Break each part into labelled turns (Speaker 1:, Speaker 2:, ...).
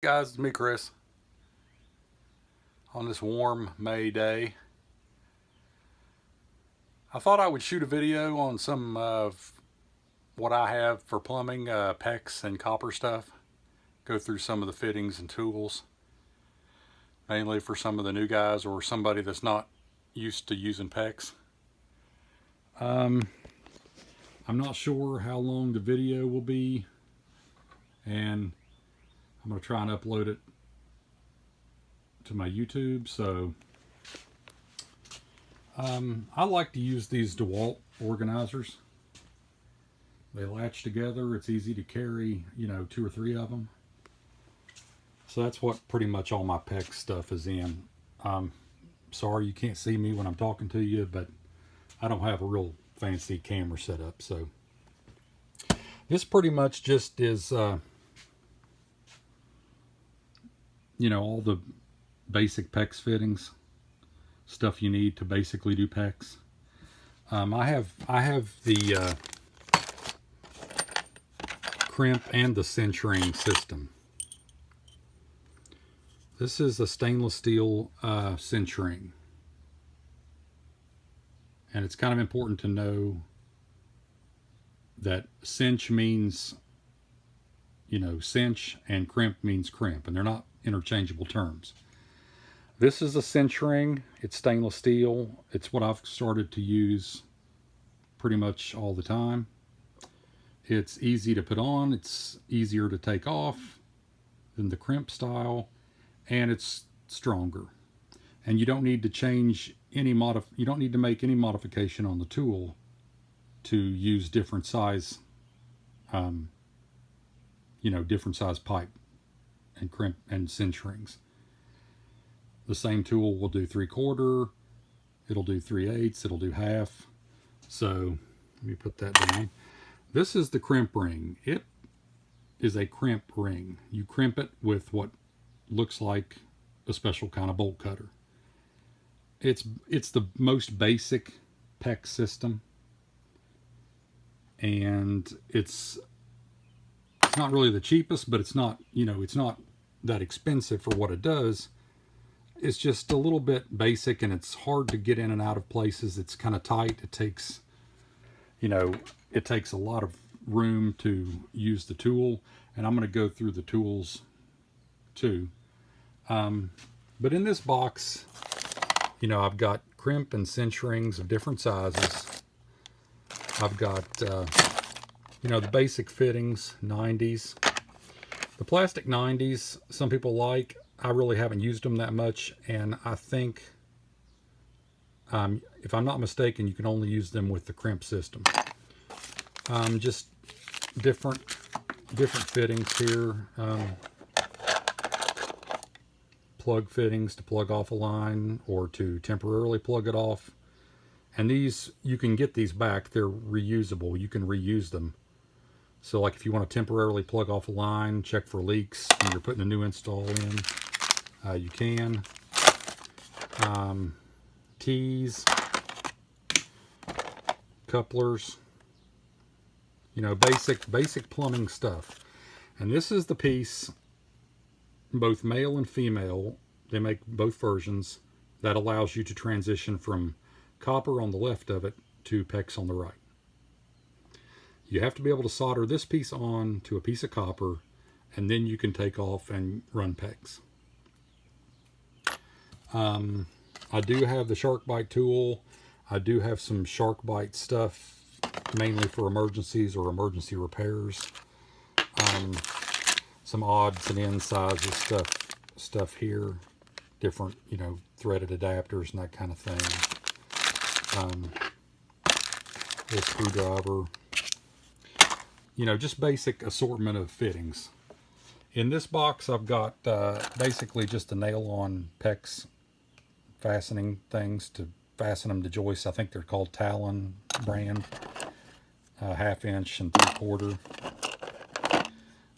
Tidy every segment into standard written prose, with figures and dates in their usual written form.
Speaker 1: Guys, it's me, Chris. On this warm May day, I thought I would shoot a video on some of what I have for plumbing, PEX and copper stuff. Go through some of the fittings and tools, mainly for some of the new guys or somebody that's not used to using PEX. I'm not sure how long the video will be, and I'm going to try and upload it to my YouTube. So I like to use these DeWalt organizers. They latch together. It's easy to carry, 2 or 3 of them. So that's what pretty much all my PEX stuff is in. Sorry you can't see me when I'm talking to you, but I don't have a real fancy camera set up. So this pretty much just is, all the basic PEX fittings, stuff you need to basically do PEX. I have the crimp and the cinch ring system. This is a stainless steel cinch ring. And it's kind of important to know that cinch means, cinch, and crimp means crimp, and they're not interchangeable terms. This is a cinch ring. It's stainless steel. It's what I've started to use pretty much all the time. It's easy to put on. It's easier to take off than the crimp style, and it's stronger. And you don't need to change any you don't need to make any modification on the tool to use different size, different size pipe and crimp and cinch rings. The same tool will do 3/4, it'll do 3/8, it'll do half. So let me put that down. This is the crimp ring. It is a crimp ring. You crimp it with what looks like a special kind of bolt cutter. It's the most basic PEX system, and it's not really the cheapest, but it's not that expensive for what it does. It's just a little bit basic, and it's hard to get in and out of places. It's kind of tight. It takes a lot of room to use the tool, and I'm going to go through the tools too. But in this box, I've got crimp and cinch rings of different sizes. I've got, the basic fittings, 90s. The plastic 90s, some people like. I really haven't used them that much, and I think, if I'm not mistaken, you can only use them with the crimp system. Just different fittings here. Plug fittings to plug off a line or to temporarily plug it off. And these, you can get these back. They're reusable. You can reuse them. So like if you want to temporarily plug off a line, check for leaks when you're putting a new install in, you can. Tees, couplers, basic plumbing stuff. And this is the piece, both male and female, they make both versions, that allows you to transition from copper on the left of it to PEX on the right. You have to be able to solder this piece on to a piece of copper, and then you can take off and run PEX. I do have the SharkBite tool. I do have some SharkBite stuff, mainly for emergencies or emergency repairs. Some odds and ends sizes stuff here, different threaded adapters and that kind of thing. Little screwdriver, just basic assortment of fittings. In this box I've got basically just the nail-on PEX fastening things to fasten them to joists. I think they're called Talon brand, 1/2 inch and 3/4.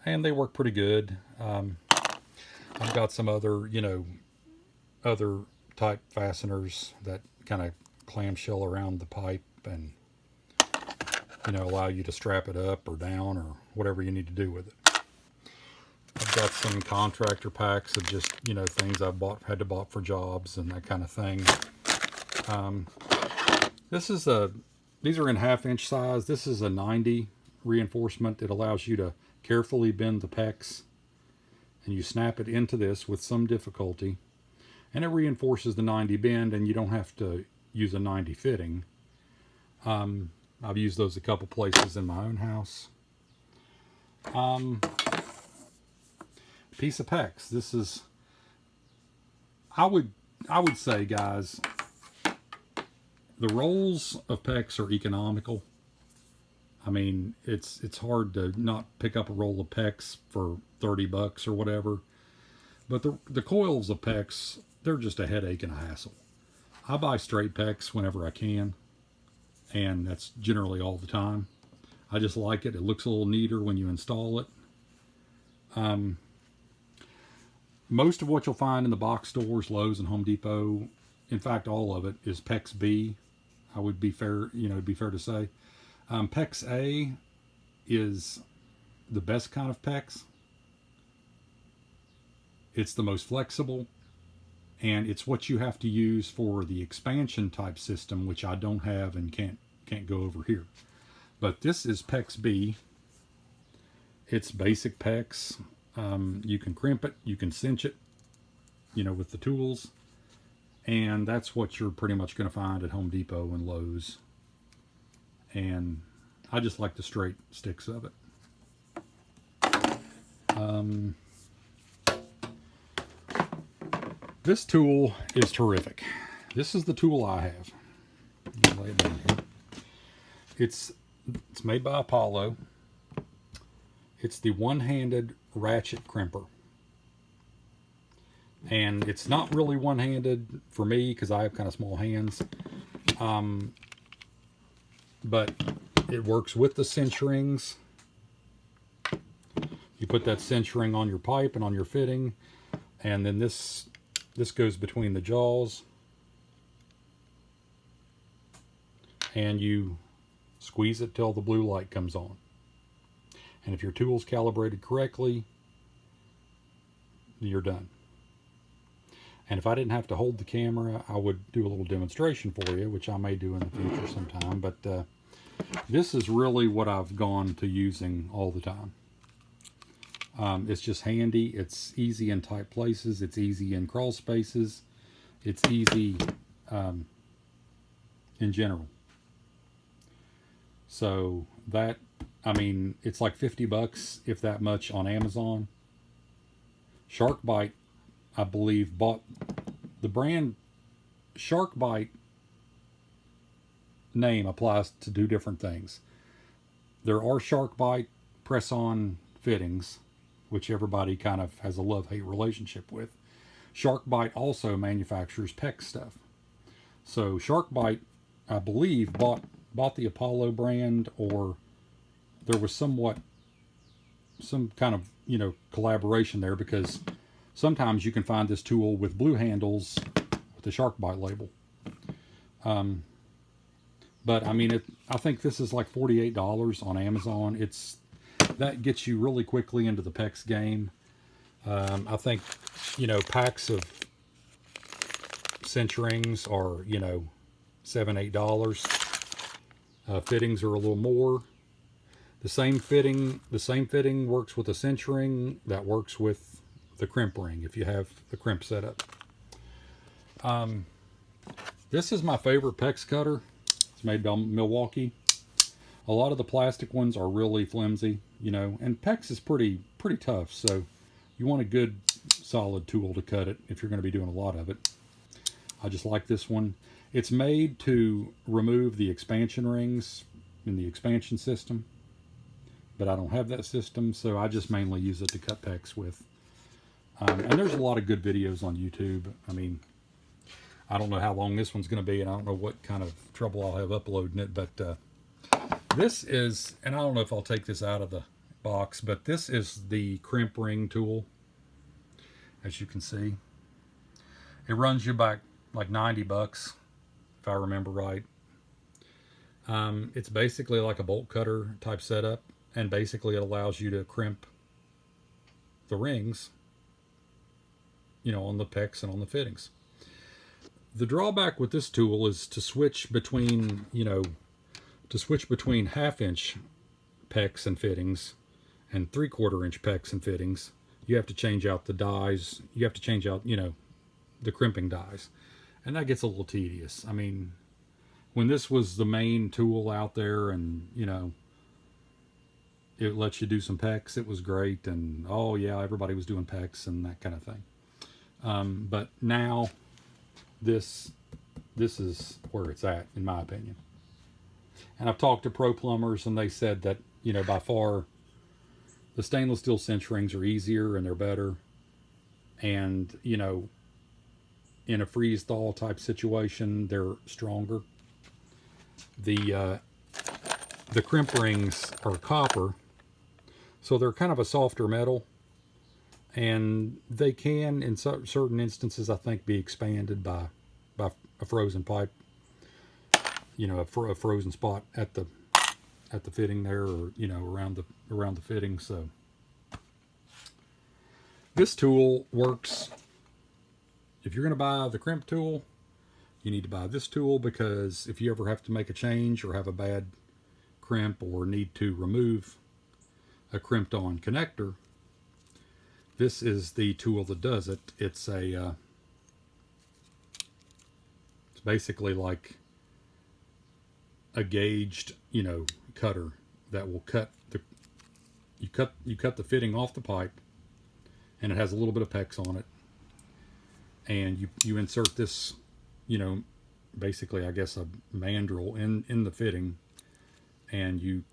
Speaker 1: And they work pretty good. I've got some other, other type fasteners that kind of clamshell around the pipe and, allow you to strap it up or down or whatever you need to do with it. I've got some contractor packs of just, you know, things I've had to bought for jobs and that kind of thing. These are in 1/2 inch size. This is a 90 reinforcement. It allows you to carefully bend the PEX, and you snap it into this with some difficulty, and it reinforces the 90 bend, and you don't have to use a 90 fitting. I've used those a couple places in my own house. Piece of PEX. This is, I would say, guys, the rolls of PEX are economical. I mean, it's hard to not pick up a roll of PEX for 30 bucks or whatever. But the coils of PEX, they're just a headache and a hassle. I buy straight PEX whenever I can, and that's generally all the time. I just like it. It looks a little neater when you install it. Most of what you'll find in the box stores, Lowe's and Home Depot, in fact, all of it is PEX B. I would be fair, you know, it'd be fair to say. PEX A is the best kind of PEX. It's the most flexible, and it's what you have to use for the expansion type system, which I don't have and can't go over here. But this is PEX B. It's basic PEX. You can crimp it, you can cinch it, you know, with the tools, and that's what you're pretty much going to find at Home Depot and Lowe's. And I just like the straight sticks of it. This tool is terrific. This is the tool I have. Lay it down here. It's made by Apollo. It's the one-handed ratchet crimper. And it's not really one-handed for me because I have kind of small hands. But it works with the cinch rings. You put that cinch ring on your pipe and on your fitting, and then this goes between the jaws, and you squeeze it till the blue light comes on. And if your tool's calibrated correctly, you're done. And if I didn't have to hold the camera, I would do a little demonstration for you, which I may do in the future sometime. But this is really what I've gone to using all the time. It's just handy. It's easy in tight places. It's easy in crawl spaces. It's easy in general. So that, I mean, it's like 50 bucks, if that much, on Amazon. SharkBite, I believe, bought the brand. SharkBite name applies to 2 different things. There are SharkBite press-on fittings, which everybody kind of has a love-hate relationship with. SharkBite also manufactures PEX stuff. So SharkBite, I believe, bought the Apollo brand, or there was some kind of, you know, collaboration there, because sometimes you can find this tool with blue handles with the SharkBite label. But I mean, I think this is like $48 on Amazon. That gets you really quickly into the PEX game. I think, you know, packs of cinch rings are, you know, $7, $8. Fittings are a little more. The same fitting works with a cinch ring that works with the crimp ring if you have the crimp set up. This is my favorite PEX cutter. It's made by Milwaukee. A lot of the plastic ones are really flimsy, you know, and PEX is pretty tough, so you want a good solid tool to cut it if you're going to be doing a lot of it. I just like this one. It's made to remove the expansion rings in the expansion system, but I don't have that system, so I just mainly use it to cut PEX with. And there's a lot of good videos on YouTube. I mean, I don't know how long this one's going to be, and I don't know what kind of trouble I'll have uploading it, but this is, and I don't know if I'll take this out of the box, but this is the crimp ring tool. As you can see, it runs you back like 90 bucks, if I remember right. It's basically like a bolt cutter type setup, and basically it allows you to crimp the rings, you know, on the PEX and on the fittings. The drawback with this tool is to switch between, you know, to switch between 1/2 inch PEX and fittings and 3/4 inch PEX and fittings. You have to change out the dies. You have to change out, you know, the crimping dies. And that gets a little tedious. I mean, when this was the main tool out there and, you know, it lets you do some PEX, it was great. And, oh, yeah, everybody was doing PEX and that kind of thing. But now this is where it's at, in my opinion. And I've talked to pro plumbers, and they said that, you know, by far the stainless steel cinch rings are easier and they're better. And, you know, in a freeze thaw type situation, they're stronger. The crimp rings are copper, so they're kind of a softer metal, and they can, in certain instances, I think, be expanded by a frozen pipe. You know, a frozen spot at the fitting there, or, you know, around the fitting. So this tool works. If you're going to buy the crimp tool, you need to buy this tool, because if you ever have to make a change or have a bad crimp or need to remove a crimped on connector, this is the tool that does it. It's basically like a gauged, you know, cutter that will cut you cut the fitting off the pipe, and it has a little bit of PEX on it, and you insert this, you know, basically, I guess, a mandrel in the fitting, and you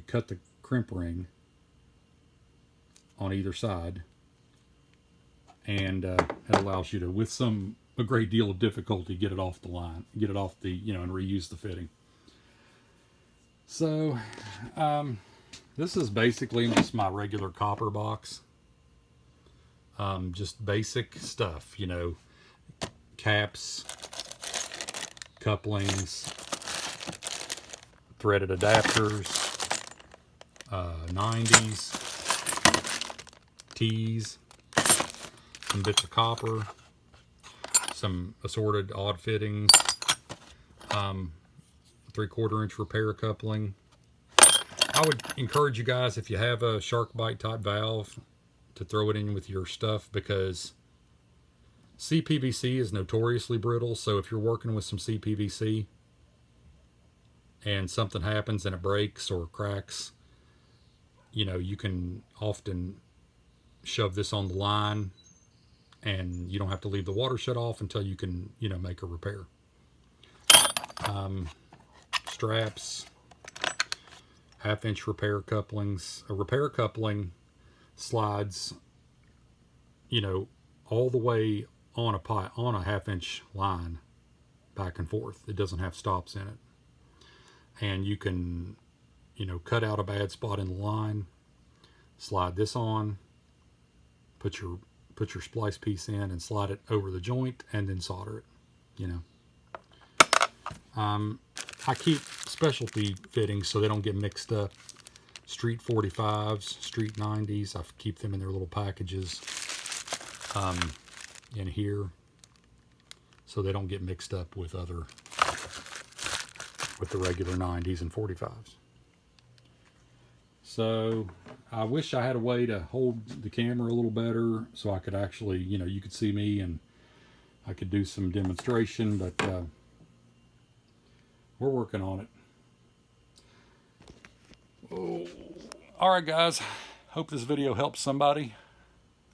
Speaker 1: cut the crimp ring on either side, and it allows you to, with a great deal of difficulty, get it off the line, get it off the, you know, and reuse the fitting. So this is basically just my regular copper box. Just basic stuff, you know, caps, couplings, threaded adapters, 90s, T's, some bits of copper, some assorted odd fittings, 3/4 inch repair coupling. I would encourage you guys, if you have a shark bite type valve, to throw it in with your stuff, because CPVC is notoriously brittle. So if you're working with some CPVC and something happens and it breaks or cracks, you know, you can often shove this on the line, and you don't have to leave the water shut off until you can, you know, make a repair. Straps, 1/2 inch repair couplings. A repair coupling slides, you know, all the way on a 1/2 inch line back and forth. It doesn't have stops in it, and you can, you know, cut out a bad spot in the line, slide this on, put your splice piece in, and slide it over the joint, and then solder it, you know. I keep specialty fittings so they don't get mixed up. Street 45s, Street 90s, I keep them in their little packages in here, so they don't get mixed up with the regular 90s and 45s. So I wish I had a way to hold the camera a little better so I could actually, you know, you could see me and I could do some demonstration, but we're working on it. Oh. All right, guys. Hope this video helps somebody.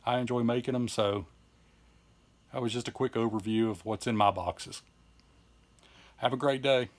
Speaker 1: I enjoy making them, so that was just a quick overview of what's in my boxes. Have a great day.